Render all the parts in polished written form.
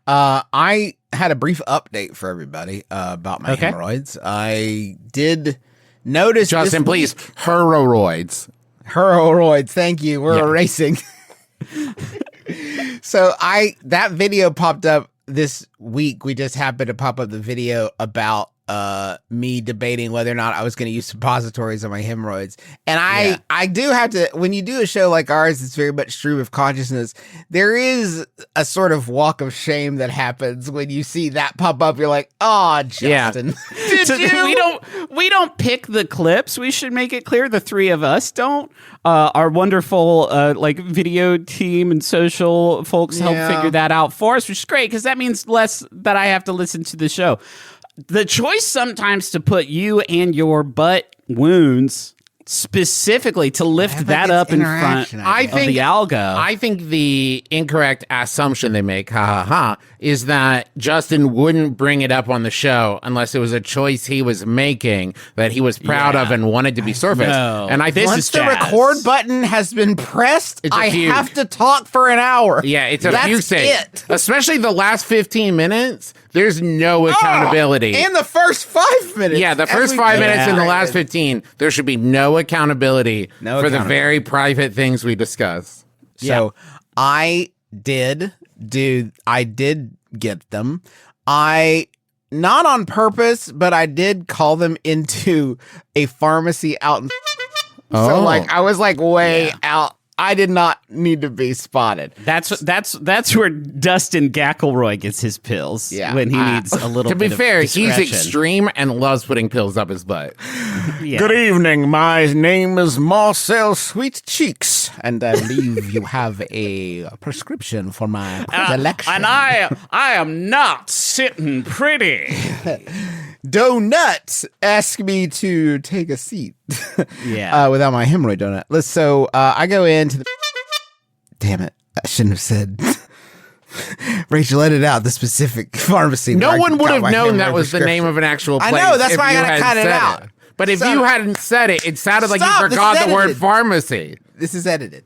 I had a brief update for everybody about my hemorrhoids. I did notice Justin, please, hemorrhoids. Hemorrhoids, thank you. We're erasing. So that video popped up this week. We just happened to pop up the video about me debating whether or not I was going to use suppositories on my hemorrhoids. And I do have to, when you do a show like ours, it's very much stream of consciousness. There is a sort of walk of shame that happens when you see that pop up. You're like, oh, Justin. We don't pick the clips. We should make it clear the three of us don't. Our wonderful video team and social folks help figure that out for us, which is great because that means less that I have to listen to the show. The choice sometimes to put you and your butt wounds specifically to lift that up in front of the algo. I think the incorrect assumption they make, is that Justin wouldn't bring it up on the show unless it was a choice he was making that he was proud of and wanted to be surfaced. And I think once the record button has been pressed, I have to talk for an hour. Yeah, it's a few things. Especially the last 15 minutes. There's no accountability. And the first 5 minutes. Yeah, the first 5 minutes and the last 15, there should be no accountability for the very private things we discuss. So I did get them. Not on purpose, but I did call them into a pharmacy out in so I was way out. I did not need to be spotted. That's where Dustin Gackelroy gets his pills when he needs a little bit of To be fair, discretion. he's extreme and loves putting pills up his butt. Good evening. My name is Marcel Sweet Cheeks, and I believe you have a prescription for my predilection. And I am not sitting pretty. Donut asked me to take a seat. Without my hemorrhoid donut. So I go into the... Damn it. I shouldn't have said... Rachel, edit out the specific pharmacy. No one would have known that was the name of an actual place. I know, that's why I gotta cut it out. But if you hadn't said it, it sounded like you forgot the word pharmacy. This is edited.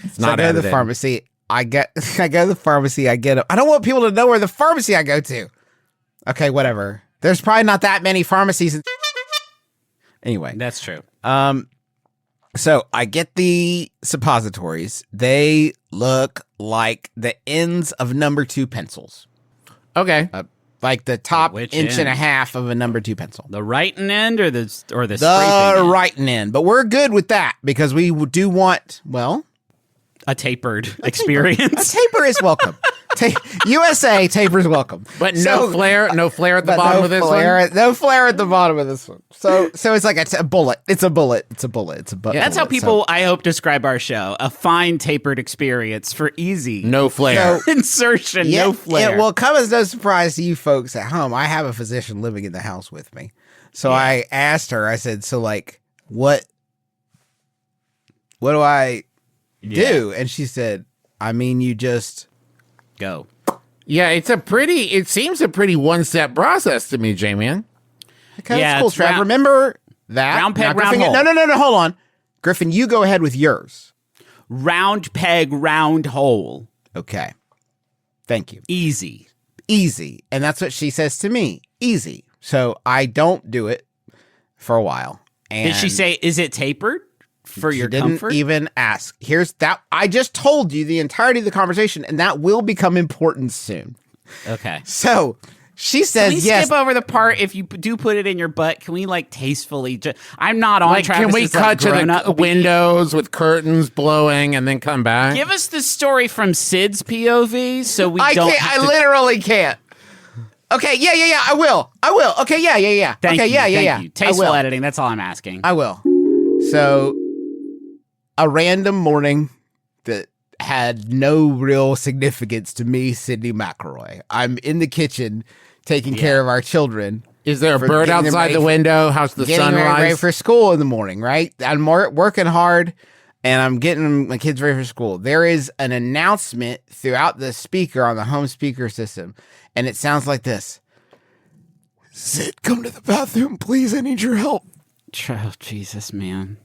It's not edited. I go to the pharmacy. I go to the pharmacy. I don't want people to know where the pharmacy I go to. Okay, whatever. There's probably not that many pharmacies. Anyway. That's true. So I get the suppositories. They look like the ends of number 2 pencils. Okay. Like the top inch and a half of a number 2 pencil. The writing end or the scraping end? Writing end. But we're good with that because we do want, a tapered experience. A taper is welcome. USA taper's welcome. But no flare at the bottom of this one? No flare at the bottom of this one. So it's like a bullet. It's a bullet. That's how people, I hope, describe our show. A fine tapered experience for easy. No flare. Insertion, no flare. Well, come as no surprise to you folks at home. I have a physician living in the house with me. So I asked her, I said, what do I do? And she said, you just... go. Yeah, it seems a pretty one-step process to me, J-Man. Okay, that's cool, Trav. Remember that? Round peg, round hole. No, hold on. Griffin, you go ahead with yours. Round peg, round hole. Okay. Thank you. Easy. And that's what she says to me. Easy. So I don't do it for a while. And did she say, is it tapered? For your comfort? Didn't even ask. Here's that. I just told you the entirety of the conversation, and that will become important soon. Okay. So she says, can we skip over the part if you do put it in your butt? Can we tastefully? I'm not on. Can we cut to the windows with curtains blowing and then come back? Give us the story from Sid's POV, so we don't. I literally can't. Okay. Yeah. I will. Okay. Yeah. Thank you. Tasteful editing. That's all I'm asking. I will. So. A random morning that had no real significance to me, Sydney McElroy. I'm in the kitchen taking care of our children. Is there a bird outside the window? How's the sunrise? Ready for school in the morning, right? I'm working hard, and I'm getting my kids ready for school. There is an announcement throughout the speaker on the home speaker system, and it sounds like this. Sid, come to the bathroom, please. I need your help. Oh, Jesus, man.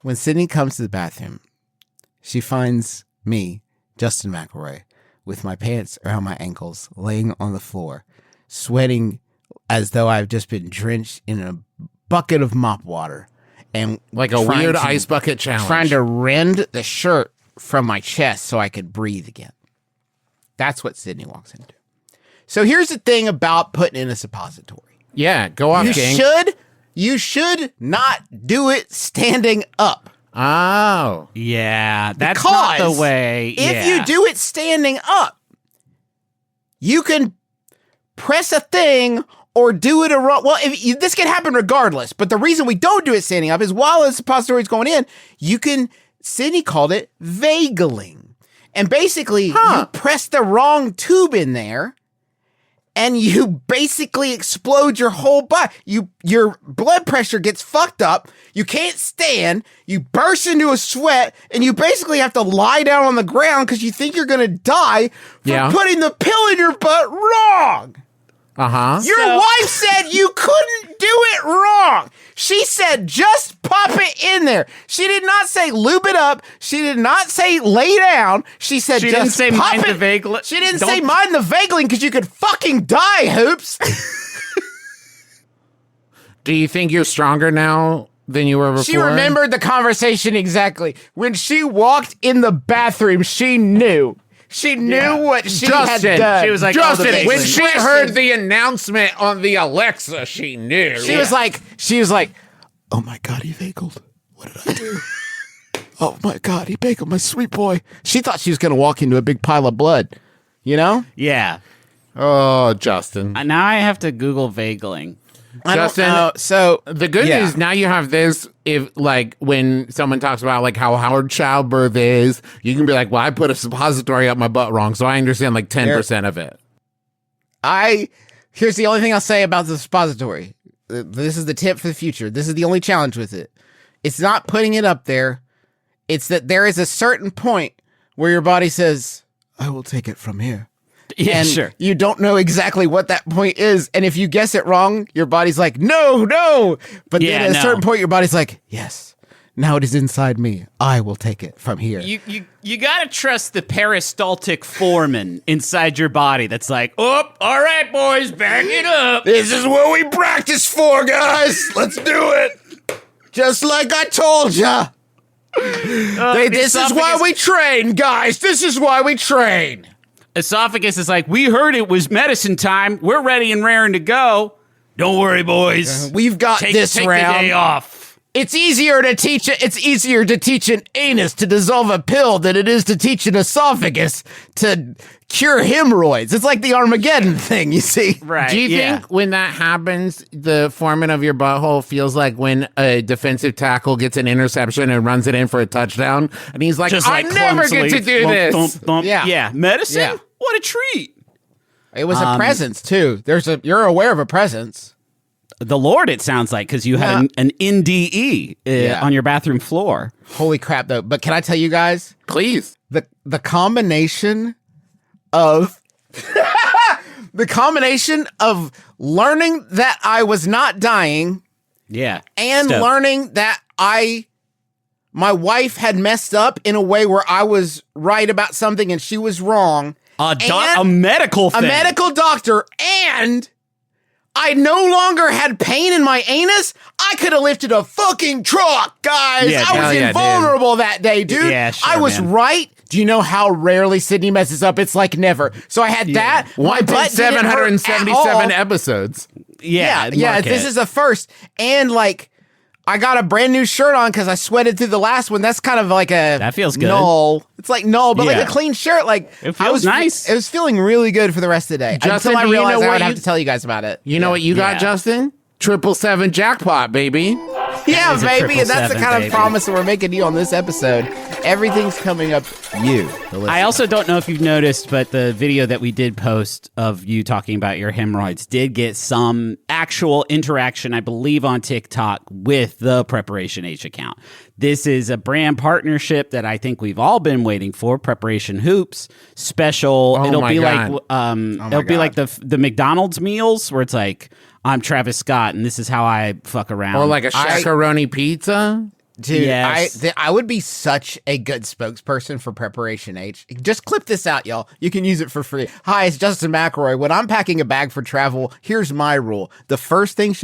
When Sydney comes to the bathroom, she finds me, Justin McElroy, with my pants around my ankles, laying on the floor, sweating as though I've just been drenched in a bucket of mop water. And like a weird ice bucket challenge. Trying to rend the shirt from my chest so I could breathe again. That's what Sydney walks into. So here's the thing about putting in a suppository. Yeah, go off, gang. You should not do it standing up. Oh. Yeah, that's not the way. If you do it standing up, you can press a thing or do it this can happen regardless. But the reason we don't do it standing up is while the suppository is going in, Sydney called it vagling. And basically, you press the wrong tube in there, and you basically explode your whole body. Your blood pressure gets fucked up. You can't stand. You burst into a sweat, and you basically have to lie down on the ground because you think you're going to die from putting the pill in your butt wrong. Uh-huh. Your wife said you couldn't do it wrong. She said just pop it in there. She did not say lube it up. She did not say lay down. She said she just didn't say pop mind it. The vagling. She didn't say mind the vagling because you could fucking die, Hoops. Do you think you're stronger now than you were before? She remembered the conversation exactly. When she walked in the bathroom, she knew. She knew what she had done. She was like, Justin, when she heard the announcement on the Alexa, she knew. She was like, oh my God, he vagled. What did I do? Oh my God, he vagled, my sweet boy. She thought she was going to walk into a big pile of blood, you know? Yeah. Oh, Justin. Now I have to Google vagling. Justin, so the good news now you have this. If like when someone talks about like how hard childbirth is, you can be like, "Well, I put a suppository up my butt wrong, so I understand like 10% of it." Here's the only thing I'll say about the suppository. This is the tip for the future. This is the only challenge with it. It's not putting it up there. It's that there is a certain point where your body says, "I will take it from here." Yeah, and sure. You don't know exactly what that point is. And if you guess it wrong, your body's like, no. But then at a certain point, your body's like, yes, now it is inside me. I will take it from here. You got to trust the peristaltic foreman inside your body that's like, oh, all right, boys, back it up. This is what we practice for, guys. Let's do it. Just like I told ya. This is why we train, guys. This is why we train. Esophagus is like, we heard it was medicine time. We're ready and raring to go. Don't worry, boys. We've got this take round. The day off. It's easier to teach an anus to dissolve a pill than it is to teach an esophagus to cure hemorrhoids. It's like the Armageddon thing, you see. Right. Do you think when that happens, the foreman of your butthole feels like when a defensive tackle gets an interception and runs it in for a touchdown, and he's like, just I never get to do this. Yeah. Medicine? Yeah. What a treat. It was a presence too. You're aware of a presence. The Lord, it sounds like, because you had an NDE on your bathroom floor. Holy crap, though! But can I tell you guys, Please, the combination of learning that I was not dying, and learning that my wife had messed up in a way where I was right about something and she was wrong. A medical thing. A medical doctor, and I no longer had pain in my anus. I could have lifted a fucking truck, guys. Yeah, I was invulnerable that day, dude. Yeah, sure, I was man. right. Do you know how rarely Sydney messes up? It's like never. So I had that. My butt didn't hurt at 777 all. episodes. Yeah. This is a first. And like, I got a brand new shirt on because I sweated through the last one. That's kind of like that feels good. Null. It's like null, but like a clean shirt. Like it feels nice. It was feeling really good for the rest of the day. Justin, until I realized I would have you- to tell you guys about it. You know what you got, Justin? 777 jackpot, baby. Yeah, is a baby, and that's the 777, kind of baby. promise that we're making you on this episode. Everything's coming up you. the listener. I also don't know if you've noticed, but the video that we did post of you talking about your hemorrhoids did get some actual interaction, I believe, on TikTok with the Preparation H account. This is a brand partnership that I think we've all been waiting for. Preparation Hoops special. Oh It'll my be God. like it'll be like the McDonald's meals where it's like, I'm Travis Scott and this is how I fuck around. Or like a shakaroni pizza. Dude, Yes. I would be such a good spokesperson for Preparation H. Just clip this out, y'all. You can use it for free. Hi, it's Justin McElroy. When I'm packing a bag for travel, here's my rule. The first thing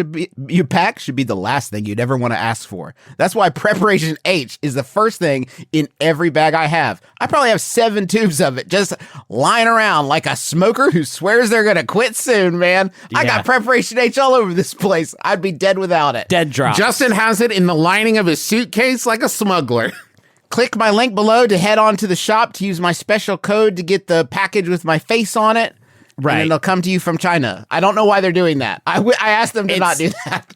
you pack should be the last thing you'd ever want to ask for. That's why Preparation H is the first thing in every bag I have. I probably have 7 tubes of it just lying around like a smoker who swears they're going to quit soon, man. I got Preparation H all over this place. I'd be dead without it. Dead drop. Justin has it in the lining of his suitcase like a smuggler. Click my link below to head on to the shop to use my special code to get the package with my face on it. Right. And it'll come to you from China. I don't know why they're doing that. I asked them to not do that.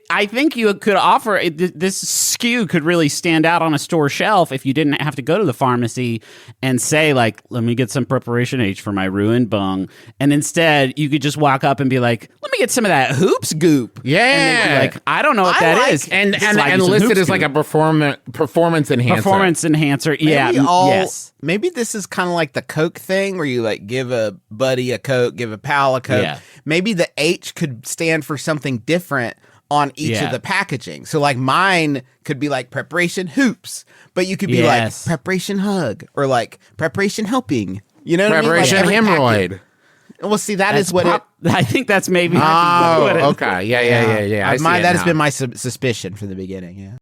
I think you could offer this SKU could really stand out on a store shelf if you didn't have to go to the pharmacy and say like, let me get some Preparation H for my ruined bung. And instead you could just walk up and be like, let me get some of that hoops goop. Yeah. And they'd be like, I don't know what that is. And Slide you some listed hoops as like a goop. performance enhancer. Performance enhancer. Yeah. Yes. Maybe this is kind of like the Coke thing where you like give a buddy a Coke, give a pal a Coke. Yeah. Maybe the H could stand for something different on each of the packaging. So like mine could be like Preparation Hoops, but you could be like Preparation Hug or like Preparation Helping. You know what Preparation I mean? Like Hemorrhoid. Well, see, that's what it... I think that's maybe. Oh, okay. Yeah. that has been my suspicion from the beginning, yeah.